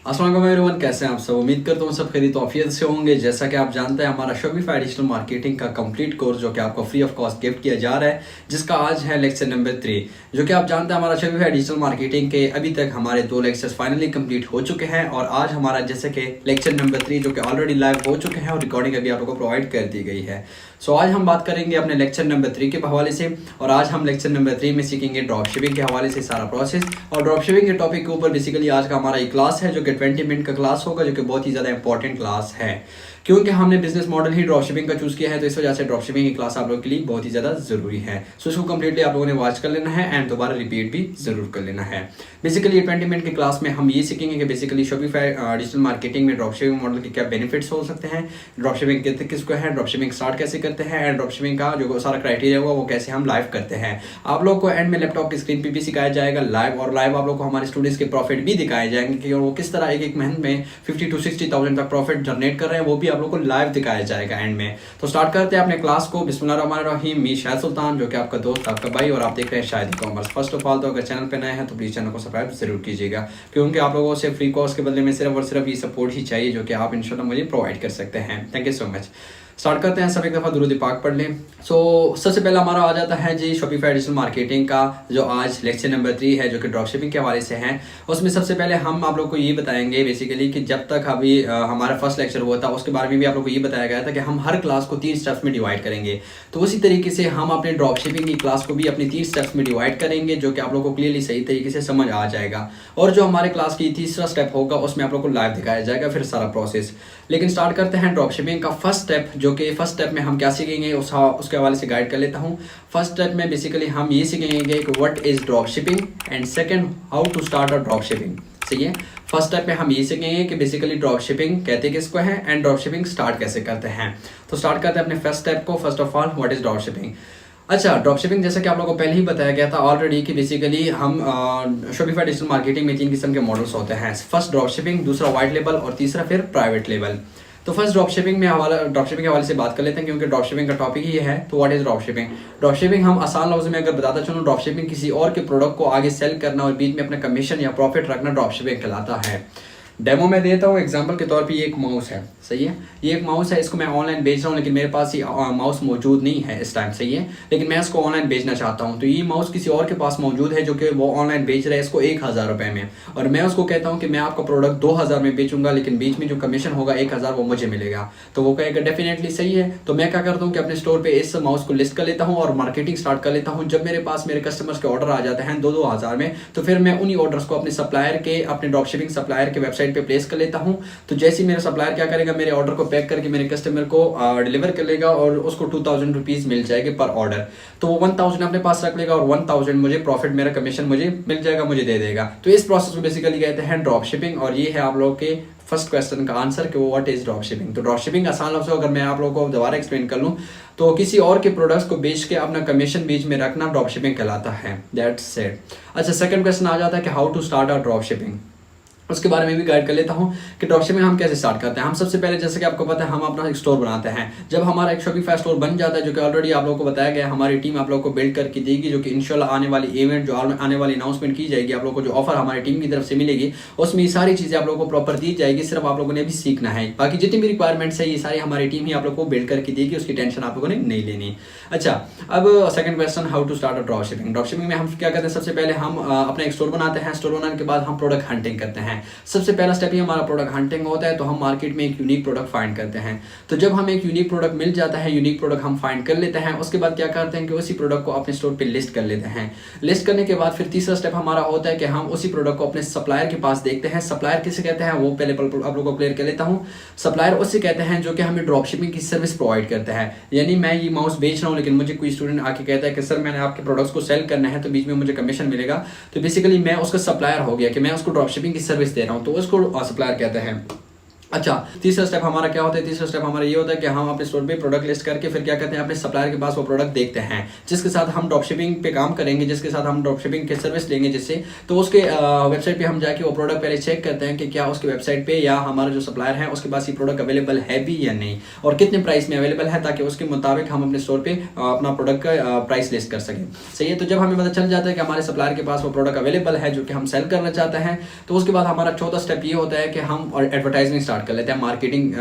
अस्सलाम वालेकुम एवरीवन, कैसे हैं आप सब। उम्मीद करता हूँ सब खैरियत ऑफियत से होंगे। जैसा कि आप जानते हैं, हमारा शॉपिफाई डिजिटल मार्केटिंग का कंप्लीट कोर्स जो कि आपको फ्री ऑफ कॉस्ट गिफ्ट किया जा रहा है, जिसका आज है लेक्चर नंबर 3। जो कि आप जानते हैं, हमारा शॉपिफाई डिजिटल मार्केटिंग के अभी तक हमारे 2 लेक्चर्स फाइनली कंप्लीट हो चुके हैं और आज हमारा जैसे कि लेक्चर नंबर 3 जो कि ऑलरेडी लाइव हो चुके हैं और रिकॉर्डिंग अभी आप लोगों को प्रोवाइड कर दी गई है। सो आज हम बात करेंगे अपने लेक्चर नंबर 3 के हवाले से और आज हम लेक्चर नंबर 3 में सीखेंगे ड्रॉप शिपिंग के हवाले से सारा प्रोसेस। और ड्रॉप शिपिंग के टॉपिक के ऊपर बेसिकली आज का हमारा एक क्लास है जो कि 20 मिनट का क्लास होगा, जो कि बहुत ही ज़्यादा इंपॉर्टेंट क्लास है क्योंकि हमने बिजनेस मॉडल ही ड्रॉप शिपिंग का चूज़ किया है। तो इस वजह से ड्रॉप शिपिंग की क्लास आप लोगों के लिए बहुत ही ज़्यादा ज़रूरी है। सो इसको कंप्लीटली आप लोगों ने वॉच कर लेना है एंड दोबारा रिपीट भी ज़रूर कर लेना है। बेसिकली ये 20 मिनट की क्लास में हम ये सीखेंगे कि बेसिकली शॉपिफाई डिजिटल मार्केटिंग में ड्रॉप शिपिंग मॉडल के क्या बेनिफिट्स हो सकते हैं, ड्रॉप शिपिंग कितने किसको है, ड्रॉप शिपिंग स्टार्ट कैसे करते हैं एंड ड्रॉप शिपिंग का जो सारा क्राइटेरिया होगा वो कैसे हम लाइव करते हैं। आप लोग को एंड में लैपटॉप की स्क्रीन पे भी सिखाया जाएगा लाइव, और लाइव आप लोग को हमारे स्टूडेंट्स के प्रॉफिट भी दिखाए जाएंगे कि वो किस तरह एक महीने में 50 to 60,000 तक प्रॉफिट जनरेट कर रहे हैं, वो भी आप लोग को लाइव दिखाया जाएगा एंड में। तो स्टार्ट करते हैं अपने क्लास को। बिस्मिल्लाहिर्रहमानिर्रहीम। मी शाहिद सुल्तान, जो कि आपका दोस्त, आपका भाई, और आप देख रहे हैं Shahid commerce. First of all तो अगर चैनल पे नए हैं तो प्लीज चैनल को सब्सक्राइब जरूर कीजिएगा, क्योंकि आप लोगों से फ्री कोर्स के बदले में सिर्फ और सिर्फ ये सपोर्ट ही चाहिए जो कि आप इंशाल्लाह मुझे प्रोवाइड कर सकते हैं। Thank you so much. Start करते हैं, सब एक दफ़ा दुरूद पाक पढ़ लें। सबसे पहले हमारा आ जाता है जी शॉपिफाई डिजिटल मार्केटिंग का जो आज लेक्चर नंबर 3 है जो कि ड्रॉप शिपिंग के हवाले से है। उसमें सबसे पहले हम आप लोग को ये बताएंगे बेसिकली कि जब तक अभी हमारा फर्स्ट लेक्चर हुआ था उसके बारे में भी आप लोग को ये बताया गया था कि हम हर क्लास को 3 स्टेप्स में डिवाइड करेंगे। तो उसी तरीके से हम अपने ड्रॉप शिपिंग की क्लास को भी अपनी 3 स्टेप्स में डिवाइड करेंगे, जो कि आप लोग को क्लियरली सही तरीके से समझ आ जाएगा। और जो हमारे क्लास की तीसरा स्टेप होगा उसमें आप लोग को लाइव दिखाया जाएगा फिर सारा प्रोसेस। लेकिन स्टार्ट करते हैं ड्रॉप शिपिंग का फर्स्ट स्टेप, जो कि फर्स्ट स्टेप में हम क्या सीखेंगे उसके हवाले से गाइड कर लेता हूँ। फर्स्ट स्टेप में बेसिकली हम ये सीखेंगे कि what is drop shipping and second how to start a drop shipping. सही है। फर्स्ट स्टेप में हम ये सीखेंगे कि बेसिकली ड्रॉप शिपिंग कहते किसको है एंड ड्रॉप शिपिंग स्टार्ट कैसे करते हैं। तो स्टार्ट करते हैं अपने फर्स्ट स्टेप को। First of all what is drop shipping. अच्छा, ड्रॉप शिपिंग जैसा कि आप लोगों को पहले ही बताया गया था ऑलरेडी कि बेसिकली हम शॉपिफाई डिजिटल मार्केटिंग में 3 किस्म के मॉडल्स होते हैं। फर्स्ट ड्रॉप शिपिंग, दूसरा वाइट लेबल और तीसरा फिर प्राइवेट लेबल। तो फर्स्ट ड्रॉप शिपिंग के हवाले से बात कर लेते हैं क्योंकि ड्रॉप शिपिंग का टॉपिक ही है। तो what is drop shipping. Drop shipping हम आसान लफ्ज़ में अगर बताता चलूँ, ड्रॉप शिपिंग किसी और के प्रोडक्ट को आगे सेल करना और बीच में अपना कमीशन या प्रॉफिट रखना ड्रॉप शिपिंग कहलाता है। डेमो में देता हूँ एग्जांपल के तौर पे। ये एक माउस है, सही है। ये एक माउस है, इसको मैं ऑनलाइन बेच रहा हूँ लेकिन मेरे पास ये माउस मौजूद नहीं है इस टाइम, सही है। लेकिन मैं इसको ऑनलाइन बेचना चाहता हूँ। तो ये माउस किसी और के पास मौजूद है जो कि वो ऑनलाइन बेच रहा है इसको 1000 रुपये में, और मैं उसको कहता हूँ कि मैं आपका प्रोडक्ट 2000 में बेचूंगा, लेकिन बीच में जो कमीशन होगा 1000 वो मुझे मिलेगा। तो वो कहेगा डेफिनेटली सही है। तो मैं क्या करता हूँ कि अपने स्टोर पर इस माउस को लिस्ट कर लेता हूँ और मार्केटिंग स्टार्ट कर लेता हूँ। जब मेरे पास मेरे कस्टमर्स के ऑर्डर आ जाते हैं 2-2000 में, तो फिर मैं उन्हीं ऑर्डर्स को अपने सप्लायर के, अपने ड्रॉप शिपिंग सप्लायर के वेबसाइट पर प्लेस कर लेता हूँ। तो जैसे ही मेरा सप्लायर क्या करेगा, मेरे ऑर्डर को पैक करके मेरे कस्टमर को डिलीवर कर लेगा और उसको 2000 रुपीज मिल जाएगी पर ऑर्डर। तो वो 1000 अपने पास रख लेगा और 1000 मुझे प्रॉफिट, मेरा कमीशन मुझे मिल जाएगा, मुझे दे देगा। तो इस प्रोसेस को बेसिकली कहते हैं ड्रॉप शिपिंग। और ये है आप लोग के फर्स्ट क्वेश्चन का आंसर कि व्हाट इज ड्रॉप शिपिंग। तो ड्रॉप शिपिंग आसान लफ्ज़ अगर मैं आप लोगों को दोबारा एक्सप्लेन कर लूँ तो किसी और के प्रोडक्ट्स को बेच के अपना कमीशन बीच में रखना ड्रॉप शिपिंग कहलाता है। That's it. अच्छा, सेकंड क्वेश्चन आ जाता है कि how to start a drop shipping. उसके बारे में भी गाइड कर लेता हूँ कि ड्रॉप शिपिंग हम कैसे स्टार्ट करते हैं। हम सबसे पहले जैसे कि आपको पता है हम अपना एक स्टोर बनाते हैं। जब हमारा एक शॉपिफाई स्टोर बन जाता है, जो कि ऑलरेडी आप लोगों को बताया गया, हमारी टीम आप लोगों को बिल्ड करके देगी, जो कि इंशाल्लाह आने वाली इवेंट, जो आने वाली अनाउंसमेंट की जाएगी, आप लोगों को जो ऑफर हमारी टीम की तरफ से मिलेगी उसमें ये सारी चीज़ें आप लोगों को प्रॉपर दी जाएगी। सिर्फ आप लोगों ने भी सीखना है। बाकी जितनी भी रिक्वायरमेंट्स है ये सारी हमारी टीम ही आप लोगों को बिल्ड करके देगी, उसकी टेंशन आप लोगों ने नहीं लेनी। अच्छा, अब second question, how to start a drop shipping. Drop shipping में हम क्या करते हैं, सबसे पहले हम अपना एक स्टोर बनाते हैं। स्टोर बनाने के बाद हम प्रोडक्ट हंटिंग करते हैं। सबसे पहला स्टेप ही हमारा प्रोडक्ट हंटिंग होता है। तो हम मार्केट में एक यूनिक प्रोडक्ट फाइंड करते हैं। तो जब हम एक यूनिक प्रोडक्ट मिल जाता है, यूनिक प्रोडक्ट हम फाइंड कर लेते हैं, उसके बाद क्या करते हैं कि उसी प्रोडक्ट को अपने स्टोर पे लिस्ट कर लेते हैं। लिस्ट करने के बाद फिर तीसरा स्टेप हमारा होता है कि हम उसी प्रोडक्ट को अपने सप्लायर के पास देखते हैं। सप्लायर किसे कहते हैं वो पहले आप लोगों को क्लियर कर लेता हूँ। सप्लायर उससे कहते हैं जो कि हमें ड्रॉप शिपिंग की सर्विस प्रोवाइड करता है। यानी मैं ये माउस बेच रहा हूँ लेकिन मुझे कोई स्टूडेंट आके कहता है कि सर मैंने आपके प्रोडक्ट्स को सेल करना है तो बीच में मुझे कमीशन मिलेगा। तो बेसिकली मैं उसका सप्लायर हो गया कि मैं उसको ड्रॉप शिपिंग की सर्विस दे रहा हूँ, तो उसको सप्लायर कहते हैं। अच्छा, तीसरा स्टेप हमारा क्या होता है? तीसरा स्टेप हमारा ये होता है कि हम अपने स्टोर पे प्रोडक्ट लिस्ट करके फिर क्या करते हैं, अपने सप्लायर के पास वो प्रोडक्ट देखते हैं जिसके साथ हम ड्रॉप शिपिंग पे काम करेंगे, जिसके साथ हम ड्रॉप शिपिंग की सर्विस लेंगे जिससे, तो उसके वेबसाइट पे हम जाके वो प्रोडक्ट पहले चेक करते हैं कि क्या उसके वेबसाइट पे या हमारा जो सप्लायर है उसके पास ये प्रोडक्ट अवेलेबल है भी या नहीं, और कितने प्राइस में अवेलेबल है, ताकि उसके मुताबिक हम अपने स्टोर पे अपना प्रोडक्ट का प्राइस लिस्ट कर सकें। सही है, तो जब हमें पता चल जाता है कि हमारे सप्लायर के पास वो प्रोडक्ट अवेलेबल है जो कि हम सेल करना चाहते हैं, तो उसके बाद हमारा चौथा स्टेप ये होता है कि हम एडवर्टाइजिंग स्टार्ट कर लेते हैं, मार्केटिंग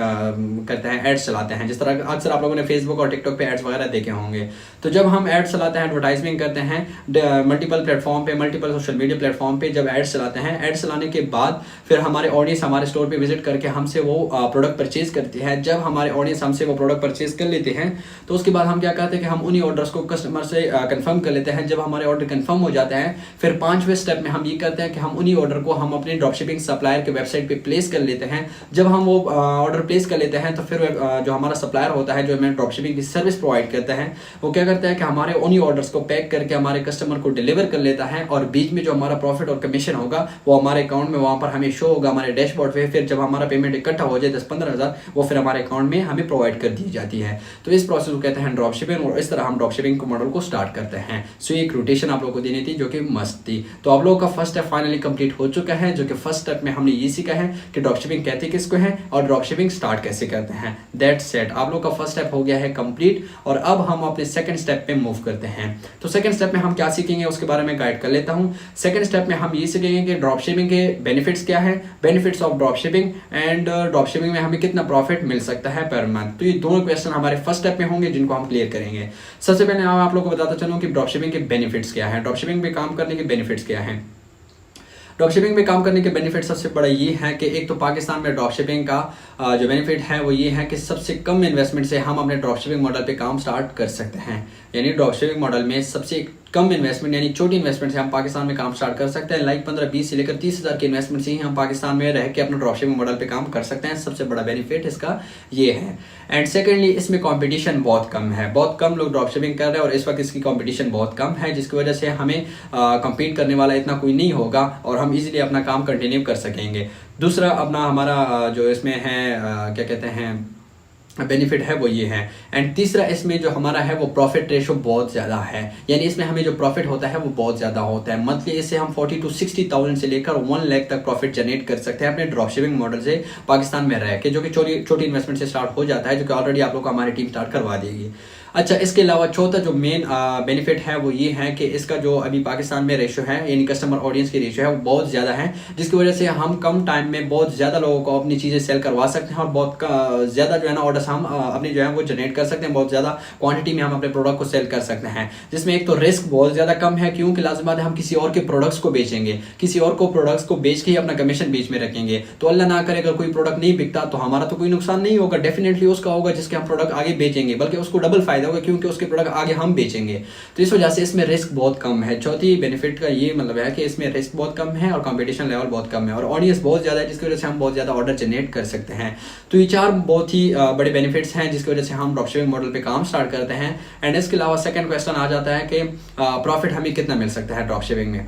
करते हैं, एड्स चलाते हैं। जिस तरह अक्सर आप लोगों ने फेसबुक और टिकटॉक पे एड्स वगैरह देखे होंगे। तो जब हम एड्स चलाते हैं, एडवर्टाइजमेंट करते हैं मल्टीपल प्लेटफॉर्म पे, मल्टीपल सोशल मीडिया प्लेटफॉर्म पे, जब एड्स चलाते हैं, एड्स चलाने के बाद फिर हमारे ऑडियंस हमारे स्टोर पे विजिट करके हमसे वो प्रोडक्ट परचेज करती है। जब हमारे ऑडियंस हमसे वो प्रोडक्ट परचेज कर लेते हैं, तो उसके बाद हम क्या करते हैं कि हम उन्हीं ऑर्डर्स को कस्टमर से कंफर्म कर लेते हैं। जब हमारे ऑर्डर कंफर्म हो जाते हैं, फिर पांचवें स्टेप में हम ये करते हैं कि हम उन्हीं ऑर्डर को हम अपने ड्रॉपशिपिंग सप्लायर के वेबसाइट पे प्लेस कर लेते हैं। जब हम वो ऑर्डर प्लेस कर लेते हैं, तो फिर जो हमारा सप्लायर होता है जो हमें ड्रॉपशिपिंग की सर्विस प्रोवाइड करता है, वो क्या करता है कि हमारे उन्हीं ऑर्डर्स को पैक करके हमारे कस्टमर को डिलीवर कर लेता है, और बीच में जो हमारा प्रॉफिट और कमीशन होगा वो हमारे अकाउंट में वहां पर हमें शो होगा हमारे डैशबोर्ड पे। फिर जब हमारा पेमेंट इकट्ठा हो जाए 10-15 हज़ार, वो फिर हमारे अकाउंट में हमें प्रोवाइड कर दी जाती है। तो इस प्रोसेस को कहते हैं ड्रॉपशिपिंग, और इस तरह हम ड्रॉपशिपिंग को मॉडल को स्टार्ट करते हैं। सो ये एक रोटेशन आप लोगों को देनी थी जो कि मस्त थी। तो आप लोगों का फर्स्ट स्टेप फाइनली कंप्लीट हो चुका है, जो कि फर्स्ट स्टेप में हमने ये सीखा है कि ड्रॉपशिपिंग कहते किसको है और ड्रॉपशिपिंग स्टार्ट कैसे करते हैं। दैट्स सेट, आप लोग का फर्स्ट स्टेप हो गया है कंप्लीट। और अब हम अपने सेकंड स्टेप पे मूव करते हैं। तो सेकंड स्टेप में हम क्या सीखेंगे उसके बारे में गाइड कर लेता हूं। सेकंड स्टेप में हम ये सीखेंगे कि ड्रॉपशिपिंग के बेनिफिट्स क्या है, benefits of dropshipping, and dropshipping में हमें कितना प्रॉफिट मिल सकता है पर मंथ। तो ये दोनों क्वेश्चन हमारे फर्स्ट स्टेप में होंगे जिनको हम क्लियर करेंगे। सबसे पहले आप लोगों को बताता चलूं कि ड्रॉपशिपिंग के बेनिफिट्स क्या है, ड्रॉपशिपिंग पे काम करने के बेनिफिट्स क्या है। ड्रॉपशिपिंग में काम करने के बेनिफिट सबसे बड़ा ये है कि एक तो पाकिस्तान में ड्रॉपशिपिंग का जो बेनिफिट है वो ये है कि सबसे कम इन्वेस्टमेंट से हम अपने ड्रॉपशिपिंग मॉडल पे काम स्टार्ट कर सकते हैं। यानी ड्रॉपशिपिंग मॉडल में सबसे कम इन्वेस्टमेंट यानी छोटी इन्वेस्टमेंट से हम पाकिस्तान में काम स्टार्ट कर सकते हैं। लाइक 15-20 से लेकर 30 हज़ार की इन्वेस्टमेंट से ही हम पाकिस्तान में रह के अपने ड्रॉपशिपिंग मॉडल पे काम कर सकते हैं। सबसे बड़ा बेनिफिट इसका ये है। एंड सेकेंडली, इसमें कंपटीशन बहुत कम है, बहुत कम लोग ड्रॉपशिपिंग कर रहे हैं और इस वक्त इसकी कंपटीशन बहुत कम है, जिसकी वजह से हमें कम्पीट करने वाला इतना कोई नहीं होगा और हम इजीली अपना काम कंटिन्यू कर सकेंगे। दूसरा अपना हमारा जो इसमें है क्या कहते हैं बेनिफिट है वो ये है। एंड तीसरा, इसमें जो हमारा है वो प्रॉफिट रेशो बहुत ज़्यादा है, यानी इसमें हमें जो प्रॉफिट होता है वो बहुत ज़्यादा होता है। मंथली इससे हम 40 to 60,000 से लेकर 1 लाख तक प्रॉफिट जनरेट कर सकते हैं अपने ड्रॉपशिपिंग मॉडल से पाकिस्तान में रह के, जो कि छोटी इन्वेस्टमेंट से स्टार्ट हो जाता है, जो कि ऑलरेडी आप लोग को हमारी टीम स्टार्ट करवा देगी। अच्छा, इसके अलावा चौथा जो मेन बेनिफिट है वो ये है कि इसका जो अभी पाकिस्तान में रेशो है यानी कस्टमर ऑडियंस की रेशो है वो बहुत ज़्यादा है, जिसकी वजह से हम कम टाइम में बहुत ज़्यादा लोगों को अपनी चीज़ें सेल करवा सकते हैं और बहुत ज़्यादा जो है ना ऑर्डर्स हम अपनी जो है वो जनरेट कर सकते हैं। बहुत ज़्यादा क्वांटिटी में हम अपने प्रोडक्ट को सेल कर सकते हैं, जिसमें एक तो रिस्क बहुत ज़्यादा कम है, क्योंकि लाजमी है हम किसी और के प्रोडक्ट्स को बेचेंगे, किसी और को प्रोडक्ट्स को बेच के ही अपना कमीशन बीच में रखेंगे। तो अल्लाह ना करे अगर कोई प्रोडक्ट नहीं बिकता तो हमारा तो कोई नुकसान नहीं होगा, डेफिनेटली उसका होगा जिसके हम प्रोडक्ट आगे बेचेंगे, बल्कि उसको डबल फायदा होगा क्योंकि उसके प्रोडक्ट आगे हम बेचेंगे। तो इस वजह से इसमें रिस्क बहुत कम है। चौथी बेनिफिट का ये मतलब है कि इसमें रिस्क बहुत कम है और कंपटीशन लेवल बहुत कम है और ऑडियंस बहुत ज़्यादा है, जिसकी वजह से हम बहुत ज़्यादा ऑर्डर जनरेट कर सकते हैं। तो ये चार बहुत ही बड़े बेनिफिट्स हैं जिसकी वजह से हम ड्रॉपशिपिंग मॉडल पे काम स्टार्ट करते हैं। एंड इसके अलावा सेकंड क्वेश्चन आ जाता है कि प्रॉफिट हमें कितना मिल सकता है ड्रॉपशिपिंग में।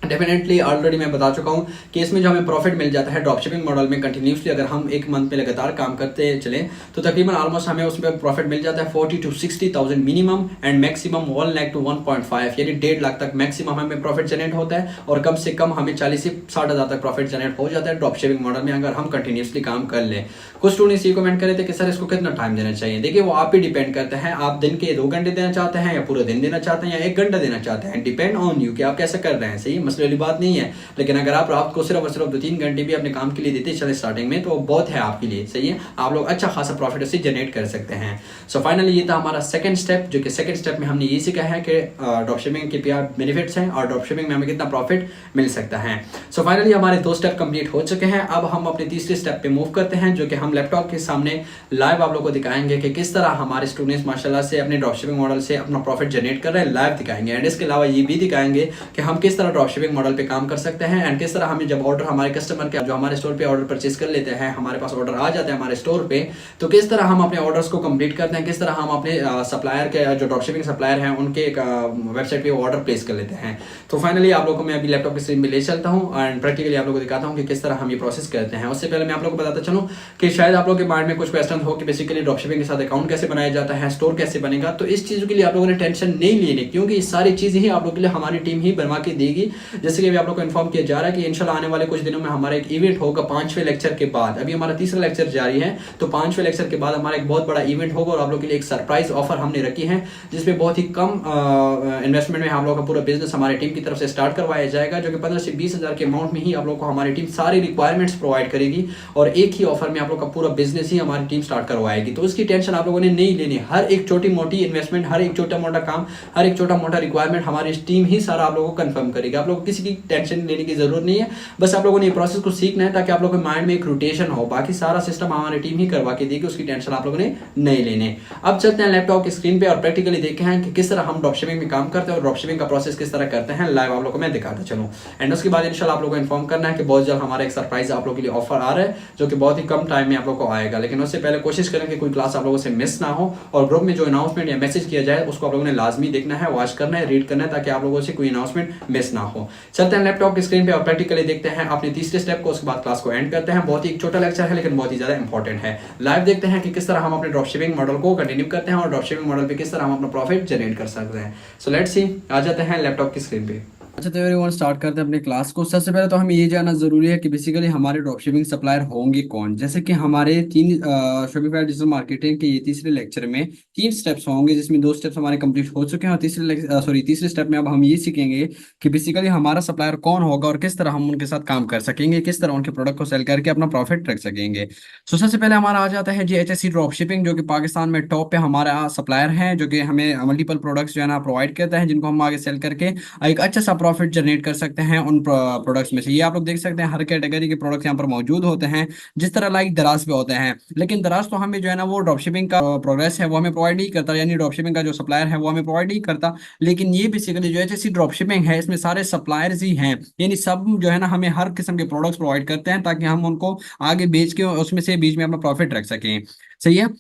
डेफिनेटली ऑलरेडी मैं बता चुका हूँ कि इसमें जो हमें प्रॉफिट मिल जाता है ड्रॉपशिपिंग मॉडल में कंटिन्यूसली अगर हम एक मंथ में लगातार काम करते चलें तो तकरीबन ऑलमोस्ट हमें उसमें प्रॉफिट मिल जाता है 40 to 60,000 minimum and maximum 1 lakh to 1.5 यानी 1.5 लाख तक मैक्सिमम हमें प्रॉफिट जनरेट होता है और कम से कम हमें 40 से 60 हज़ार तक प्रॉफिट जनरेट हो जाता है ड्रॉपशिपिंग मॉडल में अगर हम कंटिन्यूसली काम कर लें। कुछ स्टूडेंट्स ये कमेंट करे थे कि सर इसको कितना टाइम देना चाहिए। देखिए वो आप ही डिपेंड करता है, आप दिन के 2 घंटे देना चाहते हैं या पूरा दिन देना चाहते हैं या 1 घंटा देना चाहते हैं, डिपेंड ऑन यू कि आप कैसे कर रहे हैं। सही मसले वाली बात नहीं है, लेकिन अगर आप रात को सिर्फ और सिर्फ 2-3 घंटे भी अपने काम के लिए देते चले स्टार्टिंग में तो बहुत है आपके लिए। सही है, आप लोग अच्छा खासा प्रॉफिट उससे जनरेट कर सकते हैं। सो फाइनली ये था हमारा सेकंड स्टेप, जो कि सेकंड स्टेप में हमने ये सीखा है कि ड्रॉपशिपिंग के क्या बेनिफिट्स हैं और ड्रॉपशिपिंग में हमें कितना प्रॉफिट मिल सकता है। सो फाइनली हमारे 2 स्टेप कंप्लीट हो चुके हैं। अब हम अपने तीसरे स्टेप पे मूव करते हैं, जो कि हम लैपटॉप के सामने लाइव आप लोग को दिखाएंगे कि किस तरह हमारे स्टूडेंट्स माशाल्लाह से अपने ड्रॉपशिपिंग मॉडल से अपना प्रॉफिट जनरेट कर रहे हैं, लाइव दिखाएंगे। एंड इसके अलावा ये भी दिखाएंगे कि हम किस तरह ड्रॉपशिपिंग शिपिंग मॉडल पे काम कर सकते हैं, एंड किस तरह हमें जब ऑर्डर हमारे कस्टमर के जो हमारे स्टोर पे ऑर्डर परचेज कर लेते हैं, हमारे पास ऑर्डर आ जाते हैं हमारे स्टोर पे, तो किस तरह हम अपने ऑर्डर्स को कंप्लीट करते हैं, किस तरह हम अपने सप्लायर के जो ड्रॉप शिपिंग सप्लायर हैं उनके वेबसाइट पे ऑर्डर प्लेस कर लेते हैं। तो फाइनली आप लोगों को मैं अभी लैपटॉप की स्क्रीन में ले चलता हूँ एंड प्रैक्टिकली आप लोगों को दिखाता हूँ कि किस तरह हम ये प्रोसेस करते हैं। उससे पहले मैं आप लोगों को बताता चलूँ कि शायद आप लोगों के माइंड में कुछ क्वेश्चन हो कि बेसिकली ड्रॉप शिपिंग के साथ अकाउंट कैसे बनाया जाता है, स्टोर कैसे बनेगा। तो इस चीज़ के लिए आप लोगों ने टेंशन नहीं लेनी, क्योंकि ये सारी चीज़ें ही आप लोगों के लिए हमारी टीम ही बनवा के देगी। जैसे कि अभी आप लोगों को इन्फॉर्म किया जा रहा है कि इंशाल्लाह आने वाले कुछ दिनों में हमारा एक इवेंट होगा 5वें लेक्चर के बाद। अभी हमारा तीसरा लेक्चर जारी है, तो 5वें लेक्चर के बाद हमारा एक बहुत बड़ा इवेंट होगा और आप लोगों के लिए एक सरप्राइज ऑफर हमने रखी है, जिसमें बहुत ही कम इन्वेस्टमेंट में हम लोगों का पूरा बिजनेस हमारी टीम की तरफ से स्टार्ट करवाया जाएगा, जो कि 15 से 20 हज़ार के अमाउंट में ही आप लोगों को हमारी टीम सारी रिक्वायरमेंट्स प्रोवाइड करेगी और एक ही ऑफर में आप लोग का पूरा बिजनेस ही हमारी टीम स्टार्ट करवाएगी। तो उसकी टेंशन आप लोगों ने नहीं लेनी। हर एक छोटी मोटी इन्वेस्टमेंट, हर एक छोटा मोटा काम, हर एक छोटा मोटा रिक्वायरमेंट हमारी टीम ही सारा आप लोगों को कंफर्म करेगी। आप लोगों को किसी की टेंशन लेने की जरूरत नहीं है, बस आप लोगों ने ये प्रोसेस को सीखना है ताकि आप लोगों के माइंड में एक रोटेशन हो। बाकी सारा सिस्टम हमारी टीम ही करवा के देगी, उसकी टेंशन आप लोगों ने नहीं लेने। अब चलते हैं लैपटॉप की स्क्रीन पे और प्रैक्टिकली देखते हैं कि किस तरह हम ड्रॉप शिपिंग में काम करते हैं और ड्रॉप शिपिंग का प्रोसेस किस तरह करते हैं। लाइव आप लोगों को मैं दिखाता चलूं एंड उसके बाद इंशाल्लाह आप लोगों को इन्फॉर्म करना है कि बहुत जल्द हमारा एक सरप्राइज आप लोगों के लिए ऑफर आ रहा है, जो कि बहुत ही कम टाइम में आप लोगों को आएगा। लेकिन उससे पहले कोशिश करें कि कोई क्लास आप लोगों से मिस ना हो और ग्रुप में जो अनाउंसमेंट या मैसेज किया जाए उसको आप लोगों ने लाजमी देखना है, वॉच करना है, रीड करना है, ताकि आप लोगों से कोई अनाउंसमेंट मिस ना हो। चलते हैं लैपटॉप की स्क्रीन पे और प्रैक्टिकली देखते हैं अपने तीसरे स्टेप को, उसके बाद क्लास को एंड करते हैं। बहुत ही छोटा लेक्चर है लेकिन बहुत ही ज्यादा इंपॉर्टेंट है। लाइव देखते हैं कि किस तरह हम अपने ड्रॉप शिपिंग मॉडल को कंटिन्यू करते हैं और ड्रॉप शिपिंग मॉडल पे किस तरह हम अपना प्रॉफिट जनरेट कर सकते हैं। सो लेट्स सी, आ जाते हैं लैपटॉप की स्क्रीन पे। अच्छा तो एवरीवन स्टार्ट करते हैं अपनी क्लास को। सबसे पहले तो हमें ये जानना जरूरी है कि बेसिकली हमारे ड्रॉपशिपिंग सप्लायर होंगे कौन। जैसे कि हमारे तीन शॉपिफाई डिजिटल मार्केटिंग के ये तीसरे लेक्चर में 3 स्टेप्स होंगे, जिसमें 2 स्टेप्स हमारे कंप्लीट हो चुके हैं और तीसरे स्टेप में अब हम ये सीखेंगे कि बेसिकली हमारा सप्लायर कौन होगा और किस तरह हम उनके साथ काम कर सकेंगे, किस तरह उनके प्रोडक्ट को सेल करके अपना प्रॉफिट रख सकेंगे। तो सबसे पहले हमारा आ जाता है जी HSC ड्रॉपशिपिंग, जो कि पाकिस्तान में टॉप पे हमारा सप्लायर है, जो कि हमें मल्टीपल प्रोडक्ट्स जो है ना प्रोवाइड करता है, जिनको हम आगे सेल करके एक अच्छा सा प्रॉफिट जनरेट कर सकते हैं उन प्रोडक्ट्स में से। ये आप लोग देख सकते हैं हर कैटेगरी के प्रोडक्ट्स यहाँ पर मौजूद होते हैं, जिस तरह लाइक दराज पे होते हैं। लेकिन दराज तो हमें जो है ना वो ड्रॉपशिपिंग का प्रोग्रेस है वो हमें प्रोवाइड नहीं करता, यानी ड्रॉपशिपिंग का जो सप्लायर है वो हमें प्रोवाइड नहीं करता। लेकिन ये बेसिकली जो HSC ड्रॉपशिपिंग है इसमें सारे सप्लायर्स ही हैं, यानी सब जो है ना हमें हर किस्म के प्रोडक्ट्स प्रोवाइड करते हैं ताकि हम उनको आगे बेच के उसमें से बीच में अपना प्रॉफिट रख सकें। सही है।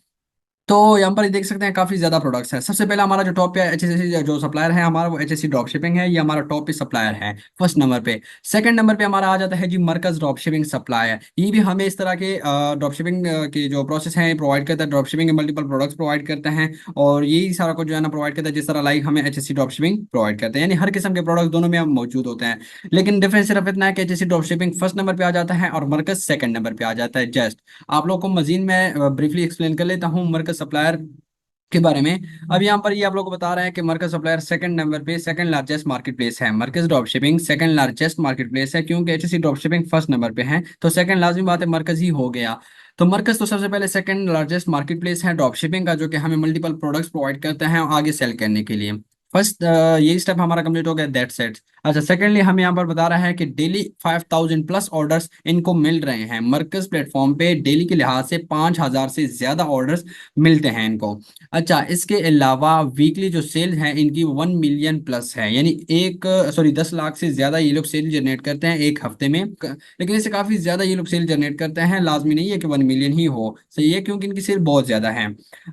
तो यहाँ पर देख सकते हैं काफी ज्यादा प्रोडक्ट्स हैं। सबसे पहला हमारा जो टॉप पे HSC जो सप्लायर है हमारा वो HSC ड्रॉप शिपिंग है, ये हमारा टॉप पे सप्लायर है फर्स्ट नंबर पे। सेकंड नंबर पे हमारा आ जाता है जी मरकज ड्रॉप शिपिंग सप्लायर। ये भी हमें इस तरह के ड्रॉप शिपिंग के जो प्रोसेस हैं प्रोवाइड करता है, ड्रॉप शिपिंग के मल्टीपल प्रोडक्ट्स प्रोवाइड करते हैं और यही सारा कुछ जो है ना प्रोवाइड करता है, जिस तरह लाइक हमें HSC ड्रॉप शिपिंग प्रोवाइड करते हैं, यानी हर किस्म के प्रोडक्ट दोनों में हम मौजूद होते हैं। लेकिन डिफरेंस सिर्फ इतना है कि HSC dropshipping first number पे आ जाता है और मरकज सेकंड नंबर पे आ जाता है। जस्ट आप लोग को मजीद मैं ब्रीफली एक्सप्लेन कर लेता हूँ मरकज सप्लायर के बारे में। अब यहाँ पर ये आप लोग को बता रहे हैं कि मरकज सप्लायर सेकंड नंबर पे सेकंड लार्जेस्ट मार्केट प्लेस है। Markaz dropshipping second largest marketplace है, क्योंकि HSC dropshipping first number पे है तो सेकंड लाजमी बात है मरकज ही हो गया। तो मरकज तो सबसे पहले सेकंड लार्जेस्ट मार्केट प्लेस है ड्रॉप शिपिंग का, जो कि हमें मल्टीपल प्रोडक्ट्स प्रोवाइड करते हैं आगे सेल करने के लिए। फर्स्ट यही स्टेप हमारा कंप्लीट हो गया, दैट सेट। अच्छा सेकेंडली हमें यहाँ पर बता रहा है कि डेली 5000 प्लस ऑर्डर्स इनको मिल रहे हैं मरकज प्लेटफॉर्म पे। डेली के लिहाज से 5000 से ज्यादा ऑर्डर्स मिलते हैं इनको। अच्छा इसके अलावा वीकली जो सेल है इनकी 1 मिलियन प्लस है, यानी 10 लाख से ज्यादा ये लोग सेल जनरेट करते हैं एक हफ्ते में। लेकिन इससे काफी ज्यादा ये लोग सेल जनरेट करते हैं, लाजमी नहीं है कि 1 मिलियन ही हो। सही है, क्योंकि इनकी सेल बहुत ज्यादा है।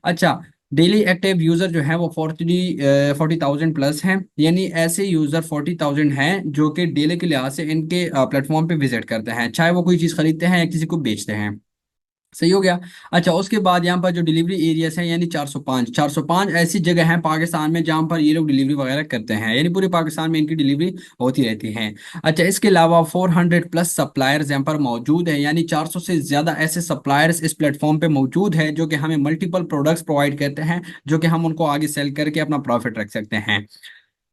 अच्छा डेली एक्टिव यूजर जो है वो 40,000 प्लस हैं, यानी ऐसे यूजर 40,000 हैं जो कि डेली के लिहाज से इनके प्लेटफॉर्म पे विजिट करते हैं, चाहे वो कोई चीज़ खरीदते हैं या किसी को बेचते हैं। सही हो गया। अच्छा उसके बाद यहाँ पर जो डिलीवरी एरियाज हैं यानी 405 ऐसी जगह हैं पाकिस्तान में जहाँ पर ये लोग डिलीवरी वगैरह करते हैं, यानी पूरे पाकिस्तान में इनकी डिलीवरी होती रहती है। अच्छा इसके अलावा 400 प्लस सप्लायर्स यहाँ पर मौजूद है, यानी 400 से ज्यादा ऐसे सप्लायर्स इस प्लेटफॉर्म पे मौजूद है जो कि हमें मल्टीपल प्रोडक्ट्स प्रोवाइड करते हैं, जो कि हम उनको आगे सेल करके अपना प्रॉफिट रख सकते हैं।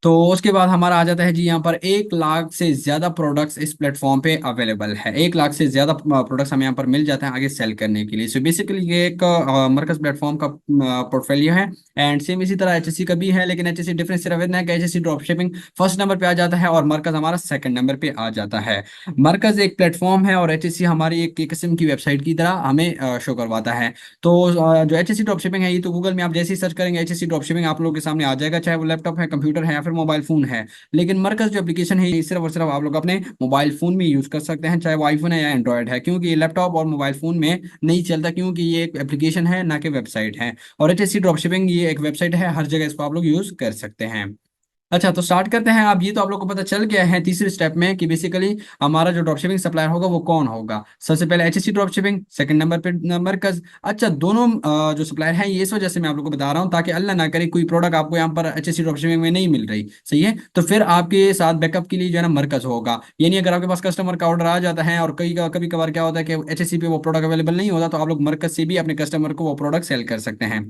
तो उसके बाद हमारा आ जाता है जी यहाँ पर 1 लाख से ज्यादा प्रोडक्ट्स इस प्लेटफॉर्म पे अवेलेबल है। 1 लाख से ज्यादा प्रोडक्ट्स हमें यहाँ पर मिल जाते हैं आगे सेल करने के लिए। सो बेसिकली ये एक मरकज प्लेटफॉर्म का पोर्टफोलियो है, एंड सेम इसी तरह एचएससी का भी है, लेकिन एचएससी डिफरेंस सिर्फ इतना है कि HSC drop shipping first number पे आ जाता है और मरकज हमारा सेकंड नंबर पे आ जाता है। मरकज एक प्लेटफॉर्म है और एचएससी हमारी एक किस्म की वेबसाइट की तरह हमें शो करवाता है। तो जो एचएससी ड्रॉप शिपिंग है, ये तो गूगल में आप जैसे ही सर्च करेंगे एचएससी ड्रॉप शिपिंग आप लोगों के सामने आ जाएगा, चाहे वो लैपटॉप है, कंप्यूटर है या फिर मोबाइल फोन है। लेकिन मरकज जो एप्लीकेशन है ये सिर्फ और सिर्फ आप लोग अपने मोबाइल फोन में यूज कर सकते हैं, चाहे वो आईफोन है या एंड्रॉयड है, क्योंकि ये लैपटॉप और मोबाइल फोन में नहीं चलता, क्योंकि ये एक एप्लीकेशन है ना कि वेबसाइट है। और एचएससी ड्रॉप शिपिंग ये एक वेबसाइट है, हर जगह इसको आप लोग यूज कर सकते हैं। अच्छा, तो स्टार्ट करते हैं। अब ये तो आप लोग को पता चल गया है तीसरे स्टेप में कि बेसिकली हमारा जो ड्रॉप शिपिंग सप्लायर होगा वो कौन होगा। सबसे पहले HSC drop shipping, second number पे मरकज। अच्छा, दोनों जो सप्लायर हैं ये इस वजह से मैं आप लोग को बता रहा हूँ ताकि अल्लाह ना करे कोई प्रोडक्ट आपको यहाँ पर एचएससी ड्रॉप शिपिंग में नहीं मिल रही, सही है, तो फिर आपके साथ बैकअप के लिए जो है ना मरकज होगा। यानी अगर आपके पास कस्टमर का ऑर्डर आ जाता है और कई कभी कभार क्या होता है कि एचएससी पे वो प्रोडक्ट अवेलेबल नहीं होता, तो आप लोग मरकज से भी अपने कस्टमर को वो प्रोडक्ट सेल कर सकते हैं,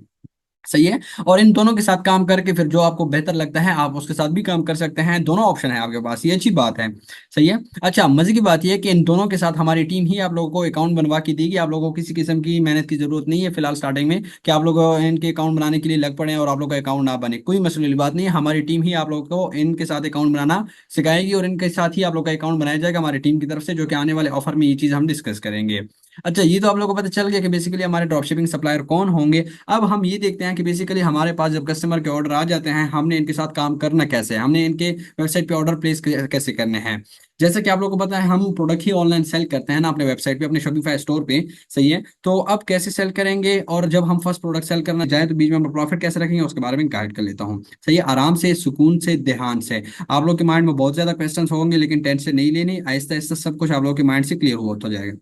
सही है। और इन दोनों के साथ काम करके फिर जो आपको बेहतर लगता है आप उसके साथ भी काम कर सकते हैं, दोनों ऑप्शन है आपके पास, ये अच्छी बात है, सही है। अच्छा, मजे की बात यह है कि इन दोनों के साथ हमारी टीम ही आप लोगों को अकाउंट बनवा के देगी। आप लोगों को किसी किस्म की मेहनत की जरूरत नहीं है फिलहाल स्टार्टिंग में कि आप लोग इनके अकाउंट बनाने के लिए लग पड़े और आप लोग का अकाउंट ना बने, कोई मसले वाली बात नहीं है। हमारी टीम ही आप लोगों को इनके साथ अकाउंट बनाना सिखाएगी और इनके साथ ही आप लोग का अकाउंट बनाया जाएगा हमारी टीम की तरफ से, जो कि आने वाले ऑफर में ये चीज हम डिस्कस करेंगे। अच्छा, ये तो आप लोगों को पता चल गया कि बेसिकली हमारे ड्रॉप शिपिंग सप्लायर कौन होंगे। अब हम ये देखते हैं कि बेसिकली हमारे पास जब कस्टमर के ऑर्डर आ जाते हैं हमने इनके साथ काम करना कैसे है, हमने इनके वेबसाइट पे ऑर्डर प्लेस कैसे करने हैं। जैसे कि आप लोगों को पता है हम प्रोडक्ट ही ऑनलाइन सेल करते हैं ना अपने वेबसाइट पे, अपने शॉपिफाई स्टोर पे, सही है। तो अब कैसे सेल करेंगे और जब हम फर्स्ट प्रोडक्ट सेल करना जाए तो बीच में हम प्रॉफिट कैसे रखेंगे उसके बारे में गाइड कर लेता हूँ, सही है, आराम से, सुकून से, ध्यान से। आप लोग के माइंड में बहुत ज्यादा क्वेश्चंस होंगे लेकिन टेंशन नहीं लेनी, आहिस्ता आहिस्ता सब कुछ आप लोगों के माइंड से क्लियर होता जाएगा।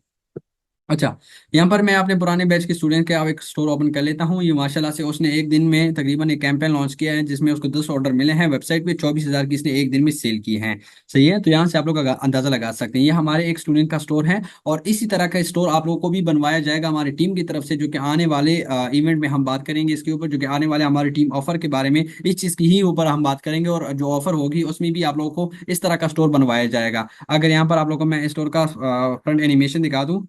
अच्छा, यहाँ पर मैं अपने पुराने बैच के स्टूडेंट के अब एक स्टोर ओपन कर लेता हूँ। ये माशाल्लाह से उसने एक दिन में तकरीबन एक कैंपेन लॉन्च किया है जिसमें उसको 10 ऑर्डर मिले हैं, वेबसाइट पे 24,000 की इसने एक दिन में सेल की है, सही है। तो यहाँ से आप लोग अंदाजा लगा सकते हैं ये हमारे एक स्टूडेंट का स्टोर है और इसी तरह का स्टोर आप लोगों को भी बनवाया जाएगा हमारी टीम की तरफ से, जो कि आने वाले इवेंट में हम बात करेंगे इसके ऊपर, जो कि आने वाले हमारी टीम ऑफर के बारे में इस चीज़ की ही ऊपर हम बात करेंगे और जो ऑफर होगी उसमें भी आप लोगों को इस तरह का स्टोर बनवाया जाएगा। अगर यहाँ पर आप लोगों को मैं स्टोर का फ्रंट एनिमेशन दिखा दूँ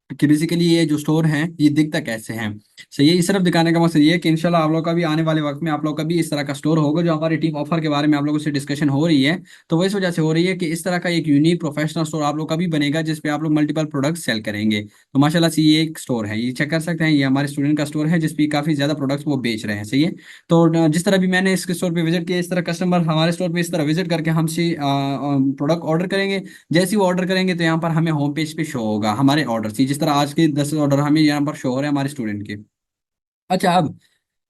कि बेसिकली ये जो स्टोर है ये दिखता कैसे है, सही है। ये सिर्फ दिखाने का मकसद ये है कि इंशाल्लाह आप लोग का भी आने वाले वक्त में आप लोग का भी इस तरह का स्टोर होगा, जो हमारी टीम ऑफर के बारे में आप लोगों से डिस्कशन हो रही है। तो वो इस वजह से हो रही है कि इस तरह का एक यूनिक प्रोफेशनल स्टोर आप लोग का भी बनेगा जिसपे आप लोग मल्टीपल प्रोडक्ट सेल करेंगे। तो माशाल्लाह से ये एक स्टोर है, ये चेक कर सकते हैं, ये हमारे स्टूडेंट का स्टोर है जिसपे काफी ज्यादा प्रोडक्ट्स वो बेच रहे हैं, सही है। तो जिस तरह भी मैंने इसके स्टोर पे विजिट किया इस तरह कस्टमर हमारे स्टोर पे इस तरह विजिट करके हमसे प्रोडक्ट ऑर्डर करेंगे। जैसे ही वो ऑर्डर करेंगे तो यहाँ पर हमें होम पेज पे शो होगा हमारे ऑर्डर, जिस तरह आज के 10 ऑर्डर हमें यहाँ पर शो हो रहे हैं हमारे स्टूडेंट के। अच्छा, अब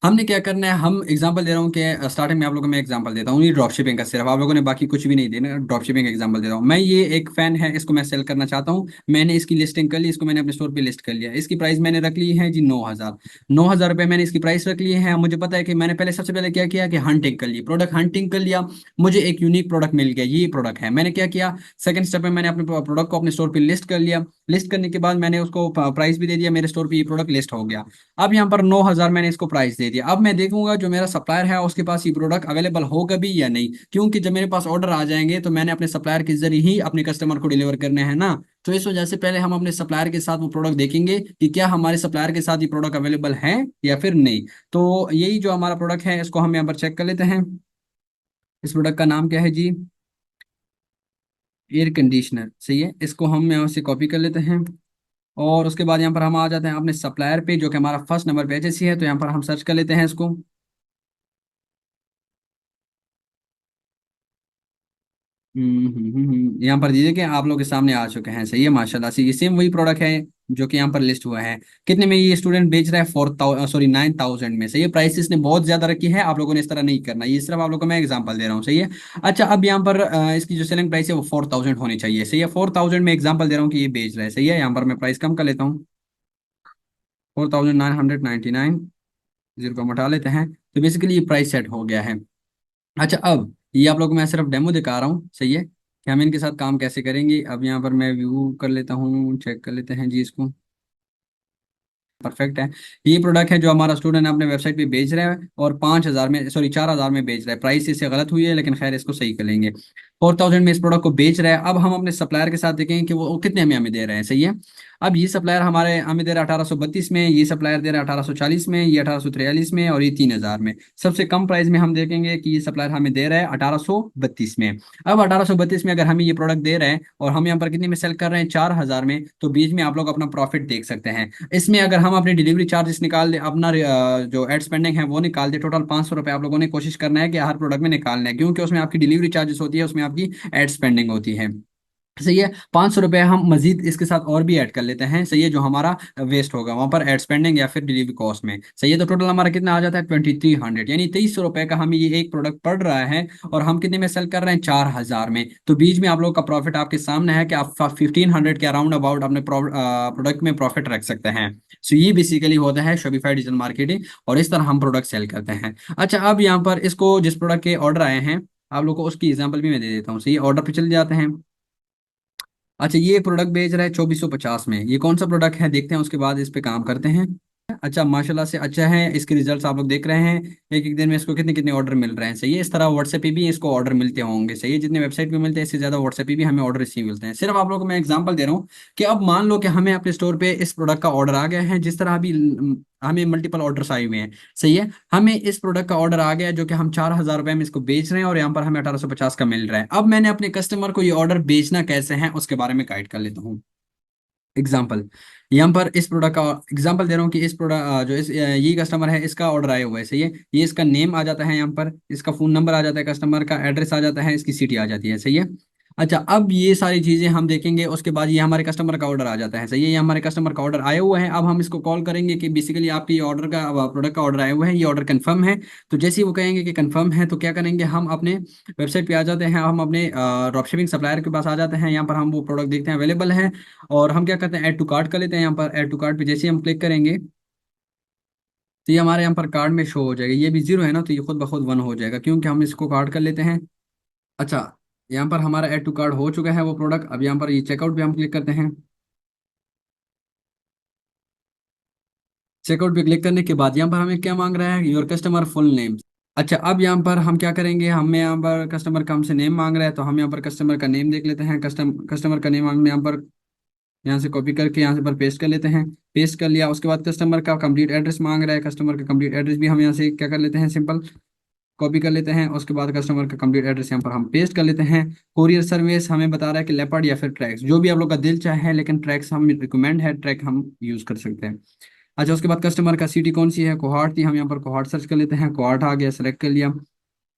हमने क्या करना है, हम एग्जांपल दे रहा हूँ कि स्टार्टिंग में आप लोगों को मैं एग्जांपल देता हूँ, ये ड्रॉप शिपिंग का सिर्फ आप लोगों ने बाकी कुछ भी नहीं देना, ड्रॉप शिपिंग एग्जांपल दे रहा हूँ मैं। ये एक फैन है, इसको मैं सेल करना चाहता हूँ, मैंने इसकी लिस्टिंग कर ली, इसको मैंने अपने स्टोर पे लिस्ट कर लिया, इसकी प्राइस मैंने रख ली है जी 9,000। 9,000 रुपये मैंने इसकी प्राइस रख ली है। मुझे पता है कि मैंने पहले सबसे पहले क्या किया कि हंटिंग कर ली, प्रोडक्ट हंटिंग कर लिया, मुझे एक यूनिक प्रोडक्ट मिल गया, ये प्रोडक्ट है। मैंने क्या किया, सेकंड स्टेप में मैंने अपने प्रोडक्ट को अपने स्टोर पे लिस्ट कर लिया, लिस्ट करने के बाद मैंने उसको प्राइस भी दे दिया, मेरे स्टोर पे ये प्रोडक्ट लिस्ट हो गया। अब यहाँ पर 9,000 मैंने इसको प्राइस दे दिया। अब मैं देखूंगा जो मेरा सप्लायर है उसके पास ये प्रोडक्ट अवेलेबल होगा भी या नहीं, क्योंकि जब मेरे पास ऑर्डर आ जाएंगे तो मैंने अपने सप्लायर के जरिए ही अपने कस्टमर को डिलीवर करने हैं ना। तो इस वजह से पहले हम अपने सप्लायर के साथ वो प्रोडक्ट देखेंगे कि क्या हमारे सप्लायर के साथ ये प्रोडक्ट अवेलेबल है या फिर नहीं। तो यही जो हमारा प्रोडक्ट है इसको हम यहाँ पर चेक कर लेते हैं। इस प्रोडक्ट का नाम क्या है जी, एयर कंडीशनर, सही है। इसको हम यहाँ से कॉपी कर लेते हैं और उसके बाद यहाँ पर हम आ जाते हैं अपने सप्लायर पे, जो कि हमारा फर्स्ट नंबर पे एचएससी है। तो यहाँ पर हम सर्च कर लेते हैं इसको। यहाँ पर दीजिए कि आप लोग के सामने आ चुके हैं, सही है, माशाल्लाह से ये सेम वही प्रोडक्ट है जो कि यहाँ पर लिस्ट हुआ है। कितने में ये स्टूडेंट बेच रहा है, 4,000 सॉरी 9,000 में, सही है। प्राइस इसने बहुत ज्यादा रखी है, आप लोगों ने इस तरह नहीं करना, ये सिर्फ आप लोगों को मैं एग्जांपल दे रहा हूँ, सही है। अच्छा, अब यहाँ पर इसकी जो सेलिंग प्राइस है वो 4,000 होनी चाहिए, सही है। 4,000 में एग्जाम्पल दे रहा हूँ कि ये बेच रहा है, सही है। यहाँ पर मैं प्राइस कम कर लेता हूँ, 4,999, 0 को हटा लेते हैं। तो बेसिकली ये प्राइस सेट हो गया है। अच्छा, अब ये आप लोग को मैं सिर्फ डेमो दिखा रहा हूँ, सही है, कि हम इनके साथ काम कैसे करेंगे। अब यहाँ पर मैं व्यू कर लेता हूँ, चेक कर लेते हैं जी इसको, परफेक्ट है। ये प्रोडक्ट है जो हमारा स्टूडेंट अपने वेबसाइट पे बेच रहा है और 5,000 में, सॉरी 4,000 में बेच रहा है। प्राइस इससे गलत हुई है लेकिन खैर इसको सही कर लेंगे। 4000 में इस प्रोडक्ट को बेच रहा है। अब हम अपने सप्लायर के साथ देखेंगे कि वो कितने में हमें दे रहे हैं, सही है। अब ये सप्लायर हमारे हमें दे रहा है 1832 में, ये सप्लायर दे रहा है 1840 में, ये 1843 में, और ये 3000 में। सबसे कम प्राइस में हम देखेंगे कि ये सप्लायर हमें दे रहा है 1832 में। अब 1832 में अगर हमें ये प्रोडक्ट दे रहे हैं और हम यहाँ पर कितने में सेल कर रहे हैं, 4000 में, तो बीच में आप लोग अपना प्रॉफिट देख सकते हैं। इसमें अगर हम अपने डिलीवरी चार्जेस निकाल दे, अपना जो एड स्पेंडिंग है वो निकाल दे, टोटल 500 रुपये आप लोगों ने कोशिश करना है कि हर प्रोडक्ट में निकालना है, क्योंकि उसमें आपकी डिलीवरी चार्जेस होती है, उसमें आपकी एड स्पेंडिंग होती है। सही है। 500 रुपये हम मजीद इसके साथ और भी ऐड कर लेते हैं, सही है, जो हमारा वेस्ट होगा वहां पर एड स्पेंडिंग या फिर डिलीवरी कॉस्ट में, सही है। तो टोटल हमारा कितना आ जाता है, 2300, यानी 2300 रुपये का हमें ये एक प्रोडक्ट पड़ रहा है, और हम कितने में सेल कर रहे हैं, 4000 में। तो बीच में आप लोग का प्रॉफिट आपके सामने है कि आप 1500 के अराउंड अबाउट अपने प्रोडक्ट में प्रॉफिट रख सकते हैं। सो ये बेसिकली होता है शॉपिफाई डिजिटल मार्केटिंग, और इस तरह हम प्रोडक्ट सेल करते हैं। अच्छा, अब यहाँ पर इसको जिस प्रोडक्ट के ऑर्डर आए हैं, आप लोग को उसकी एग्जाम्पल भी मैं दे देता हूँ, सही, ऑर्डर पे चले जाते हैं। अच्छा, ये प्रोडक्ट बेच रहा है 2450 में, ये कौन सा प्रोडक्ट है देखते हैं, उसके बाद इस पे काम करते हैं। अच्छा, माशाल्लाह से अच्छा है, इसके रिजल्ट्स आप लोग देख रहे हैं। एक एक दिन में इसको कितने कितने ऑर्डर मिल रहे हैं, सही है। इस तरह व्हाट्सएप पे भी इसको ऑर्डर मिलते होंगे, सही है। जितने वेबसाइट पे मिलते हैं इससे ज्यादा व्हाट्सएप पे भी हमें ऑर्डर रिसीव मिलते हैं। सिर्फ आप लोगों को मैं एग्जांपल दे रहा हूँ कि अब मान लो कि हमें अपने स्टोर पे इस प्रोडक्ट का ऑर्डर आ गया है, जिस तरह अभी हमें मल्टीपल ऑर्डर्स आए हुए हैं, सही है। हमें इस प्रोडक्ट का ऑर्डर आ गया जो कि हम 4000 रुपये में इसको बेच रहे हैं, और यहाँ पर हमें 1850 का मिल रहा है। अब मैंने अपने कस्टमर को ये ऑर्डर बेचना कैसे है उसके बारे में गाइड कर लेता हूँ। एग्जाम्पल, यहाँ पर इस प्रोडक्ट का एग्जांपल दे रहा हूँ कि इस प्रोडक्ट जो ये कस्टमर है, इसका ऑर्डर आया हुआ है, सही है। ये इसका नेम आ जाता है, यहाँ पर इसका फोन नंबर आ जाता है, कस्टमर का एड्रेस आ जाता है, इसकी सिटी आ जाती है, सही है। अच्छा, अब ये सारी चीजें हम देखेंगे, उसके बाद ये हमारे कस्टमर का ऑर्डर आ जाता है, सही है। ये हमारे कस्टमर का ऑर्डर आया हुआ है। अब हम इसको कॉल करेंगे कि बेसिकली आपके ये ऑर्डर का प्रोडक्ट का ऑर्डर आया हुआ है, ये ऑर्डर कंफर्म है। तो जैसे ही वो कहेंगे कि कंफर्म है, तो क्या करेंगे, हम अपने वेबसाइट पे आ जाते हैं, हम अपने ड्रॉप शिपिंग सप्लायर के पास आ जाते हैं। यहाँ पर हम वो प्रोडक्ट देखते हैं अवेलेबल है, और हम क्या करते हैं, ऐड टू कार्ट कर लेते हैं। यहाँ पर ऐड टू कार्ट पे जैसे ही हम क्लिक करेंगे, तो ये हमारे यहाँ पर कार्ड में शो हो जाएगा। ये भी जीरो है ना, तो ये खुद ब खुद वन हो जाएगा, क्योंकि हम इसको कार्ड कर लेते हैं। अच्छा, यहाँ पर हमारा ऐड टू कार्ड हो चुका है वो प्रोडक्ट। अब यहाँ पर ये चेकआउट पे हम क्लिक करते हैं। चेकआउट पे क्लिक करने के बाद यहाँ पर हमें क्या मांग रहा है, योर कस्टमर फुल नेम। अच्छा, अब यहाँ पर हम क्या करेंगे, हमें यहाँ पर कस्टमर का हमसे नेम मांग रहा है, तो हम यहाँ पर कस्टमर का नेम देख लेते हैं। कस्टमर का नेम हम यहाँ पर यहाँ से कॉपी करके यहाँ से पर पेस्ट कर लेते हैं। पेस्ट कर लिया, उसके बाद कस्टमर का कंप्लीट एड्रेस मांग रहा है, कस्टमर का कंप्लीट एड्रेस भी हम यहाँ से क्या कर लेते हैं, सिंपल कॉपी कर लेते हैं। उसके बाद कस्टमर का कंप्लीट एड्रेस यहाँ पर हम पेस्ट कर लेते हैं। कोरियर सर्विस हमें बता रहा है कि लेपर्ड या फिर ट्रैक्स, जो भी आप लोग का दिल चाहे, लेकिन ट्रैक्स हम रिकमेंड है, ट्रैक हम यूज कर सकते हैं। अच्छा, उसके बाद कस्टमर का सिटी कौन सी है, कोहाट थी, हम यहाँ पर कोहाट सर्च कर लेते हैं, कोहाट आ गया, सेलेक्ट कर लिया।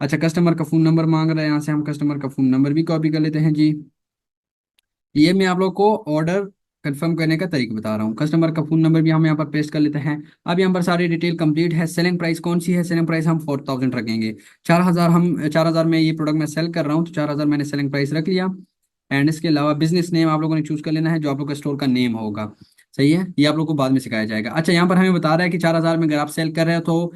अच्छा, कस्टमर का फोन नंबर मांग रहा है, यहाँ से हम कस्टमर का फोन नंबर भी कॉपी कर लेते हैं जी। ये मैं आप लोग को ऑर्डर कंफर्म करने का तरीका बता रहा हूँ। कस्टमर का फोन नंबर भी हम यहाँ पर पेस्ट कर लेते हैं। अब यहाँ पर सारी डिटेल कंप्लीट है। सेलिंग प्राइस कौन सी है, सेलिंग प्राइस हम 4000 रखेंगे। 4000 हम 4000 में ये प्रोडक्ट मैं सेल कर रहा हूँ, तो 4000 मैंने सेलिंग प्राइस रख लिया। एंड इसके अलावा बिजनेस नेम आप लोगों ने चूज कर लेना है, जो आप लोग का स्टोर का नेम होगा, सही है। ये आप लोग को बाद में सिखाया जाएगा। अच्छा, यहाँ पर हमें बता रहा है कि 4000 में अगर आप सेल कर रहे हो तो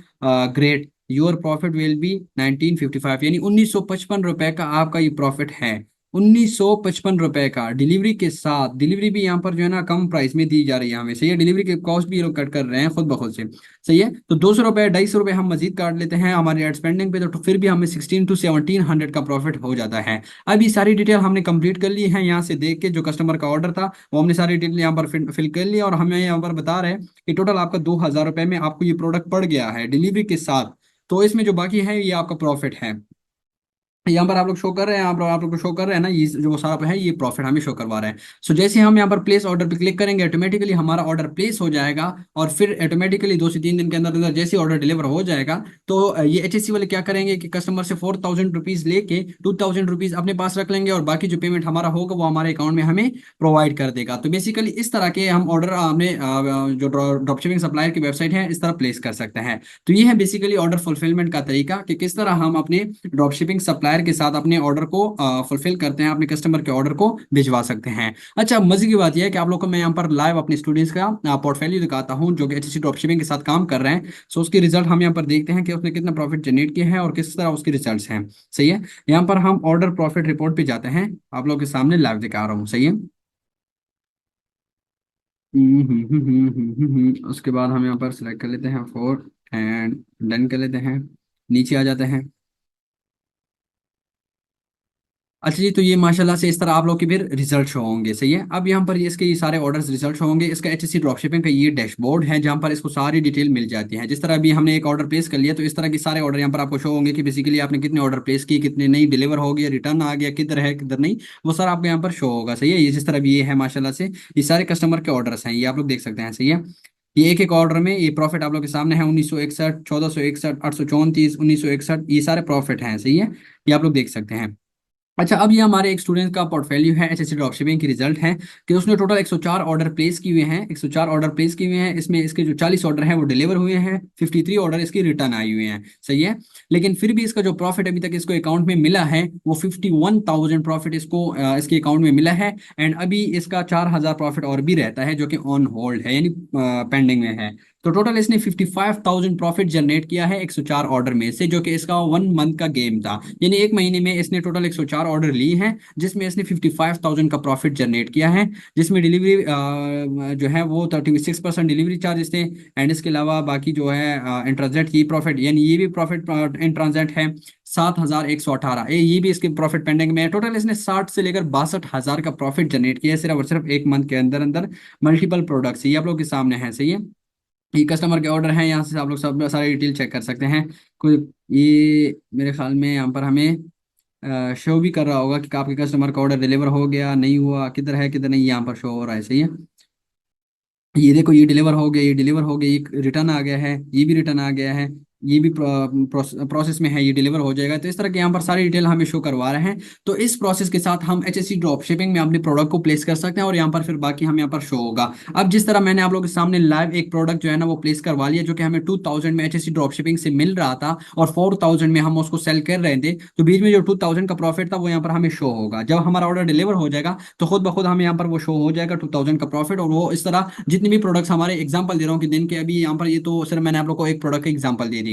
great, your profit will be 1955, यानी 1955 रुपए का आपका ये प्रॉफिट है। 1955 रुपए का डिलीवरी के साथ। डिलीवरी भी यहाँ पर जो है ना कम प्राइस में दी जा रही है हमें, सही है। डिलीवरी के कॉस्ट भी ये लोग कट कर रहे हैं खुद ब खुद से, सही है। तो 200 रुपये 250 रुपये हम मजीद काट लेते हैं हमारी एड स्पेंडिंग पे, तो फिर भी हमें 16 to 1700 का प्रॉफिट हो जाता है। अब ये सारी डिटेल हमने कंप्लीट कर ली है, यहाँ से देख के जो कस्टमर का ऑर्डर था वो हमने सारी डिटेल यहाँ पर फिल कर लिया, और हमें यहाँ पर बता रहे हैं कि टोटल आपका 2000 रुपये में आपको ये प्रोडक्ट पड़ गया है डिलीवरी के साथ। तो इसमें जो बाकी है ये आपका प्रॉफिट है। यहाँ पर आप लोग शो कर रहे हैं, आप लोग को शो कर रहे हैं ना, ये जो सारा है ये प्रॉफिट हमें शो करवा रहा है। सो जैसे हम यहाँ पर प्लेस ऑर्डर पे क्लिक करेंगे, ऑटोमेटिकली हमारा ऑर्डर प्लेस हो जाएगा, और फिर ऑटोमेटिकली 2 से 3 दिन के अंदर अंदर जैसे ऑर्डर डिलीवर हो जाएगा, तो ये एचएससी वाले क्या करेंगे कि कस्टमर से 4000 रुपीज लेके 2000 रुपीज अपने पास रख लेंगे, और बाकी जो पेमेंट हमारा होगा वो हमारे अकाउंट में हमें प्रोवाइड कर देगा। तो बेसिकली इस तरह के हम ऑर्डर अपने जो ड्रॉप शिपिंग सप्लायर की वेबसाइट है इस तरह प्लेस कर सकते हैं। तो ये है बेसिकली ऑर्डर फुलफिलमेंट का तरीका, कि किस तरह हम अपने ड्रॉप शिपिंग सप्लायर के साथ अपने ऑर्डर को फुलफिल करते हैं, अपने कस्टमर के ऑर्डर को भिजवा सकते हैं। अच्छा, मजे की बात यह है कि आप लोग को मैं यहाँ पर लाइव अपने स्टूडेंट्स का पोर्टफोलियो दिखाता हूँ, जो कि एचएससी ड्रॉप शिपिंग के साथ काम कर रहे हैं। सो उसके रिजल्ट हम यहाँ पर देखते हैं कि उसने कितना प्रॉफिट जनरेट किया है और किस तरह उसके रिजल्ट्स हैं, सही है। यहाँ पर हम ऑर्डर प्रॉफिट रिपोर्ट पे जाते हैं, आप लोग के सामने लाइव दिखा रहा हूँ, सही है। उसके बाद हम यहाँ पर सिलेक्ट कर लेते हैं फोर, एंड डन कर लेते हैं। नीचे आ जाते हैं। अच्छा जी, तो ये माशाल्लाह से इस तरह आप लोग के फिर रिजल्ट शो होंगे, सही है। अब यहाँ पर इसके ये सारे ऑर्डर्स रिजल्ट शो होंगे। इसका एचएससी ड्रॉपशिपिंग का ये डैशबोर्ड है जहाँ पर इसको सारी डिटेल मिल जाती है। जिस तरह अभी हमने एक ऑर्डर प्लेस कर लिया, तो इस तरह के सारे ऑर्डर यहाँ पर आपको शो होंगे कि बेसिकली आपने कितने ऑर्डर प्लेस किए, कितने नहीं डिलीवर हो गया, रिटर्न आ गया, किधर है किधर नहीं, वो सारा आपको यहाँ पर शो होगा, सही है। ये जिस तरह भी ये है माशाल्लाह से, ये सारे कस्टमर के ऑर्डर्स हैं, ये आप लोग देख सकते हैं, सही है। ये एक एक ऑर्डर में ये प्रॉफिट आप लोग के सामने है, 1961, 1461, 834, 1961, ये सारे प्रॉफिट हैं, सही है। ये आप लोग देख सकते हैं। अच्छा, अब ये हमारे एक स्टूडेंट का पोर्टफोलियो है, एचएससी ड्रॉपशिपिंग की रिजल्ट है कि उसने टोटल 104 ऑर्डर प्लेस किए हुए हैं। 104 ऑर्डर प्लेस किए हुए हैं, इसमें इसके जो 40 ऑर्डर हैं वो डिलीवर हुए हैं, 53 ऑर्डर इसकी रिटर्न आई हुए हैं, सही है। लेकिन फिर भी इसका जो प्रॉफिट अभी तक इसको अकाउंट में मिला है वो 51,000 प्रॉफिट इसको इसके अकाउंट में मिला है। एंड अभी इसका 4,000 प्रॉफिट और भी रहता है जो कि ऑन होल्ड है, यानी पेंडिंग में है। तो टोटल इसने 55,000 प्रॉफिट जनरेट किया है 104 ऑर्डर में से, जो कि इसका 1 मंथ का गेम था। यानी एक महीने में इसने टोटल 104 ऑर्डर ली हैं, जिसमें इसने 55,000 का प्रॉफिट जनरेट किया है। जिसमें डिलीवरी जो है वो 36% डिलीवरी चार्जेस थे। एंड इसके अलावा बाकी जो है इन ट्रांजेक्ट की प्रॉफिट, यानी ये भी प्रॉफिट इन ट्रांजेक्ट है 7,118। ये भी इसके प्रॉफिट पेंडिंग में है। टोटल इसने 60 से लेकर 62,000 का प्रॉफिट जनरेट किया है सिर्फ और सिर्फ एक मंथ के अंदर अंदर, मल्टीपल प्रोडक्ट्स, ये आप लोग के सामने है, सही है। ये कस्टमर के ऑर्डर हैं, यहाँ से आप लोग सब सारे डिटेल चेक कर सकते हैं। कोई ये मेरे ख्याल में यहाँ पर हमें शो भी कर रहा होगा कि आपके कस्टमर का ऑर्डर डिलीवर हो गया नहीं हुआ, किधर है किधर नहीं, यहाँ पर शो हो रहा है, सही है। ये देखो, ये डिलीवर हो गया, ये डिलीवर हो गया, ये रिटर्न आ गया है, ये भी रिटर्न आ गया है, ये भी प्रोसेस में है, ये डिलीवर हो जाएगा। तो इस तरह के यहाँ पर सारी डिटेल हमें शो करवा रहे हैं। तो इस प्रोसेस के साथ हम एचएससी ड्रॉप शिपिंग में अपने प्रोडक्ट को प्लेस कर सकते हैं और यहाँ पर फिर बाकी हम यहाँ पर शो होगा। अब जिस तरह मैंने आप लोगों के सामने लाइव एक प्रोडक्ट जो है ना वो प्लेस करवा लिया, जो कि हमें 2000 में एचएससी ड्रॉप शिपिंग से मिल रहा था और 4000 में हम उसको सेल कर रहे थे। तो बीच में जो 2000 का प्रॉफिट था वो यहाँ पर हमें शो होगा। जब हमारा ऑर्डर डिलीवर हो जाएगा तो खुद ब खुद हमें यहाँ पर वो शो हो जाएगा 2000 का प्रॉफिट। और वो इस तरह जितने भी प्रोडक्ट्स हमारे एग्जांपल दे रहा हूँ कि दिन के, अभी यहाँ पर ये तो सिर्फ मैंने आप लोग को एक प्रोडक्ट का एग्जांपल दे दी।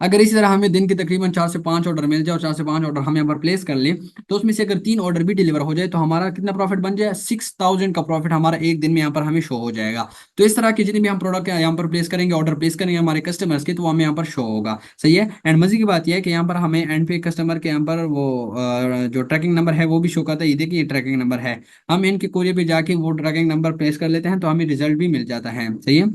अगर इसी तरह हमें दिन के तकरीबन 4 से 5 ऑर्डर मिल जाए और 4 से 5 ऑर्डर हम यहाँ पर प्लेस कर ले, तो उसमें से अगर 3 ऑर्डर भी डिलीवर हो जाए तो हमारा कितना प्रॉफिट बन जाए, 6,000 का प्रॉफिट हमारा एक दिन में यहाँ पर हमें शो हो जाएगा। तो इस तरह के जितने भी हम प्रोडक्ट यहाँ पर प्लेस करेंगे, ऑर्डर प्लेस करेंगे हमारे कस्टमर्स के, तो वो हमें यहाँ पर शो होगा, सही है। एंड मजे की बात यह है कि यहाँ पर हमें एंड पे कस्टमर के यहाँ पर वो जो ट्रैकिंग नंबर है वो भी शो करता है। ये देखिए, ये ट्रैकिंग नंबर है। हम इनके कोरियर पे जाके वो ट्रैकिंग नंबर प्लेस कर लेते हैं तो हमें रिजल्ट भी मिल जाता है, सही है।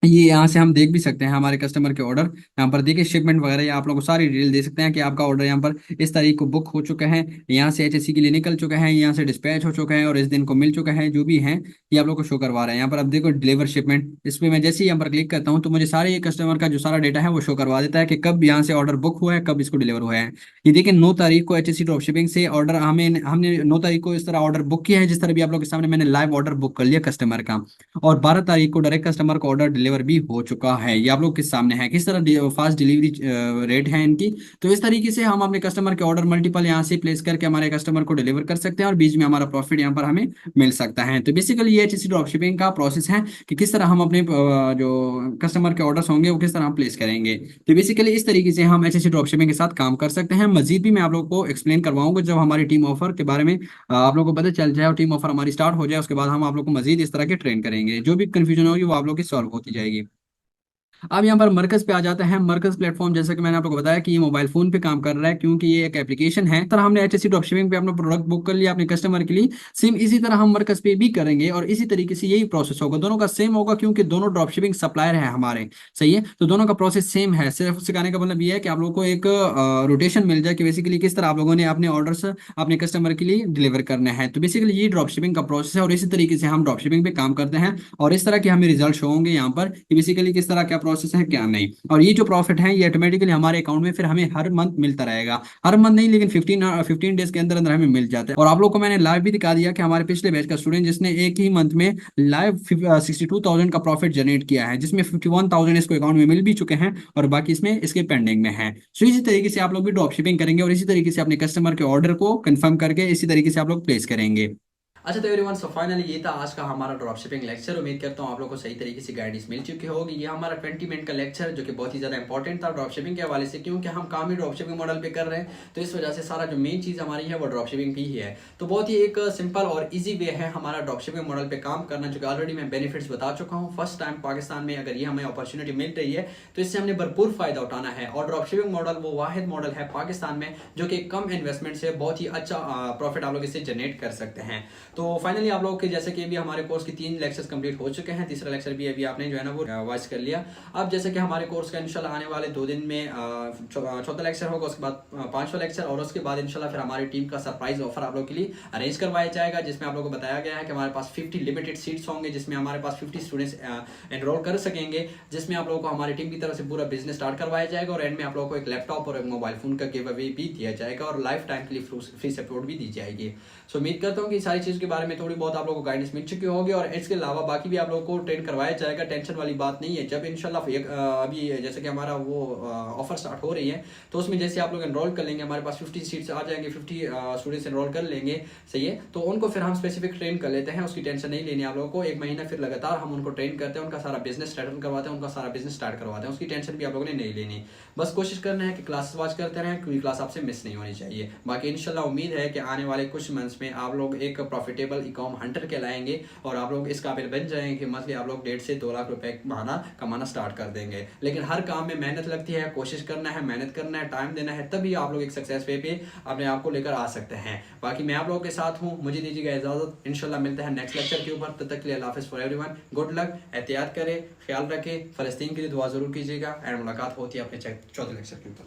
ये यहाँ से हम देख भी सकते हैं हमारे कस्टमर के ऑर्डर, यहाँ पर देखिए शिपमेंट वगैरह, ये आप लोगों को सारी डिटेल दे सकते हैं कि आपका ऑर्डर यहाँ पर इस तारीख को बुक हो चुका है, यहाँ से एचएससी के लिए निकल चुका है, यहाँ से डिस्पैच हो चुका है और इस दिन को मिल चुका है, जो भी है ये आप लोग को शो करवा रहा है। यहाँ पर अब देखो डिलीवर शिपमेंट, इस पर मैं जैसे ही यहाँ पर क्लिक करता हूँ तो मुझे सारे ये कस्टमर का जो सारा डेटा है वो शो करवा देता है कि कब यहाँ से ऑर्डर बुक हुआ है, कब इसको डिलीवर हुआ है। ये देखिए 9 तारीख को एचएससी ड्रॉप शिपिंग से ऑर्डर हमने 9 तारीख को इस तरह ऑर्डर बुक किया है, जिस तरह भी आप लोग के सामने मैंने लाइव ऑर्डर बुक कर लिया कस्टमर का। और 12 तारीख को डायरेक्ट कस्टमर को ऑर्डर डिलीवर भी हो चुका है। ये आप लोग के सामने है किस तरह फास्ट डिलीवरी रेट है इनकी। तो इस तरीके से हम अपने कस्टमर के ऑर्डर मल्टीपल यहाँ से प्लेस करके हमारे कस्टमर को डिलीवर कर सकते हैं और बीच में हमारा प्रॉफिट यहाँ पर हमें मिल सकता है। तो बेसिकली ये एचएससी ड्रॉप शिपिंग का प्रोसेस है कि किस तरह हम अपने जो कस्टमर के ऑर्डर्स होंगे वो किस तरह हम प्लेस करेंगे। तो बेसिकली इस तरीके से हम एचएससी ड्रॉप शिपिंग के साथ काम कर सकते हैं। मजीद भी मैं आप लोग को एक्सप्लेन करवाऊंगा जब हमारी टीम ऑफर के बारे में आप लोगों को पता चल जाए और टीम ऑफर हमारी स्टार्ट हो जाए, उसके बाद हम आप लोग को मजीद इस तरह के ट्रेन करेंगे। जो भी कंफ्यूजन होगी वो आप लोग की सॉल्व होती जाएगी। अब यहाँ पर मरकज पे आ जाते हैं। मरकज प्लेटफॉर्म, जैसा कि मैंने आपको बताया कि ये मोबाइल फोन पे काम कर रहा है क्योंकि ये एक एप्लीकेशन है। तरह हमने एचएससी ड्रॉपशिपिंग पे अपना प्रोडक्ट बुक कर लिया अपने कस्टमर के लिए, सेम इसी तरह हम मरकज पे भी करेंगे और इसी तरीके से यही प्रोसेस होगा, दोनों का सेम होगा क्योंकि दोनों ड्रॉपशिपिंग सप्लायर है हमारे, सही है। तो दोनों का प्रोसेस सेम है। सिर्फ सिखाने का मतलब ये है कि आप लोगों को एक रोटेशन मिल जाए कि बेसिकली किस तरह आप लोगों ने अपने ऑर्डर्स अपने कस्टमर के लिए डिलीवर करना है। तो बेसिकली ये ड्रॉपशिपिंग का प्रोसेस है और इसी तरीके से हम ड्रॉपशिपिंग पे काम करते हैं और इस तरह के हमें रिजल्ट होंगे यहाँ पर कि बेसिकली किस तरह क्या प्रोसेस है क्या नहीं। और ये जो प्रॉफिट है ये ऑटोमेटिकली हमारे अकाउंट में फिर हमें हर मंथ मिलता रहेगा। हर मंथ नहीं, लेकिन 15 डेज के अंदर अंदर हमें मिल जाता है। और आप लोग को मैंने लाइव भी दिखा दिया कि हमारे पिछले बैच का स्टूडेंट जिसने एक ही मंथ में लाइव 62,000 का प्रॉफिट जनरेट किया है, जिसमें 51,000 इसको अकाउंट में मिल भी चुके हैं और बाकी इसमें इसके पेंडिंग में है। सो इसी तरीके से आप लोग भी ड्रॉप शिपिंग करेंगे और इसी तरीके से अपने कस्टमर के ऑर्डर को कंफर्म करके इसी तरीके से आप लोग प्लेस करेंगे। अच्छा तो एवरीवन, सो फाइनली ये था आज का हमारा ड्रॉप शिपिंग लेक्चर। उम्मीद करता हूँ आप लोगों को सही तरीके से गाइडेंस मिल चुकी होगी। ये हमारा 20 मिनट का लेक्चर जो कि बहुत ही ज्यादा इंपॉर्टेंट था ड्रॉप शिपिंग के हवाले से, क्योंकि हम काम ही ड्रॉप शिपिंग मॉडल पे कर रहे हैं, तो इस वजह से सारा जो मेन चीज हमारी है वो ड्रॉप शिपिंग भी है। तो बहुत ही एक सिंपल और ईजी वे है हमारा ड्रॉप शिपिंग मॉडल पे काम करना, जो कि ऑलरेडी मैं बेनिफिट्स बता चुका हूँ। फर्स्ट टाइम पाकिस्तान में अगर ये हमें अपॉर्चुनिटी मिल रही है तो इससे हमने भरपूर फायदा उठाना है। और ड्रॉप शिपिंग मॉडल वो वाहिद मॉडल है पाकिस्तान में जो कि कम इन्वेस्टमेंट से बहुत ही अच्छा प्रॉफिट आप लोग इससे जनरेट कर सकते हैं। तो फाइनली आप लोगों के जैसे कि अभी हमारे कोर्स की 3 लेक्चर्स कंप्लीट हो चुके हैं, तीसरा लेक्चर भी अभी आपने जो है ना वो वॉच कर लिया। अब जैसे कि हमारे कोर्स का इंशाल्लाह आने वाले 2 दिन में चौथा लेक्चर होगा, उसके बाद 5वां लेक्चर, और उसके बाद इंशाल्लाह फिर हमारी टीम का सरप्राइज ऑफर आप लोगों के लिए अरेंज करवाया जाएगा, जिसमें आप लोगों को बताया गया है कि हमारे पास 50 लिमिटेड सीट्स होंगे, जिसमें हमारे पास 50 स्टूडेंट्स एनरोल कर सकेंगे, जिसमें आप लोगों को हमारी टीम की तरफ से पूरा बिजनेस स्टार्ट करवाया जाएगा, और एंड में आप लोगों को एक लैपटॉप और एक मोबाइल फोन का गिव अवे भी दिया जाएगा, और लाइफ टाइम के लिए फ्री सपोर्ट भी दी जाएगी। सो उम्मीद करता हूँ कि सारी चीज़ के बारे में थोड़ी बहुत आप लोगों को गाइडेंस मिल चुकी होगी, और इसके अलावा बाकी भी आप लोगों को ट्रेन करवाया जाएगा। टेंशन वाली बात नहीं है। जब इंशाल्लाह अभी जैसे कि हमारा वो ऑफर स्टार्ट हो रही है, तो उसमें जैसे आप लोग एनरोल कर लेंगे, हमारे पास 50 सीट्स आ जाएंगे, 50 स्टूडेंट्स एनरोल कर लेंगे, सही है, तो उनको फिर हम स्पेसिफिक ट्रेन कर लेते हैं। उसकी टेंशन नहीं लेनी आप लोगों को। 1 महीना फिर लगातार हम उनको ट्रेन करते हैं, उनका सारा बिजनेस स्टार्ट करवाते हैं, उनका सारा बिजनेस स्टार्ट करवाते हैं, उसकी टेंशन भी आप लोगों ने नहीं लेनी। बस कोशिश करना है कि क्लासेस वॉच करते रहें, कोई क्लास आपसे मिस नहीं होनी चाहिए। बाकी इंशाल्लाह उम्मीद है कि आने वाले कुछ मंथ्स में आप लोग एक प्रॉफिटेबल ई-कॉम हंटर कहलाएंगे, और आप लोग इस काबिल बन जाएंगे कि मंथली आप लोग 1.5 से 2 लाख रुपए महीना कमाना स्टार्ट कर देंगे। लेकिन हर काम में मेहनत लगती है, कोशिश करना है, मेहनत करना है, टाइम देना है, तभी आप लोग एक सक्सेस वे पे अपने आप को लेकर आ सकते हैं। बाकी मैं आप लोगों के साथ हूँ, मुझे दीजिएगा इजाजत। इंशाल्लाह मिलते हैं नेक्स्ट लेक्चर के ऊपर। तब तक के लिए अल्लाह हाफिज़ फॉर एवरीवन। गुड लक, एहतियात करें, ख्याल रखें, फलस्तीन के लिए दुआ जरूर कीजिएगा, एंड मुलाकात होती है अपने चौथे लेक्चर के ऊपर।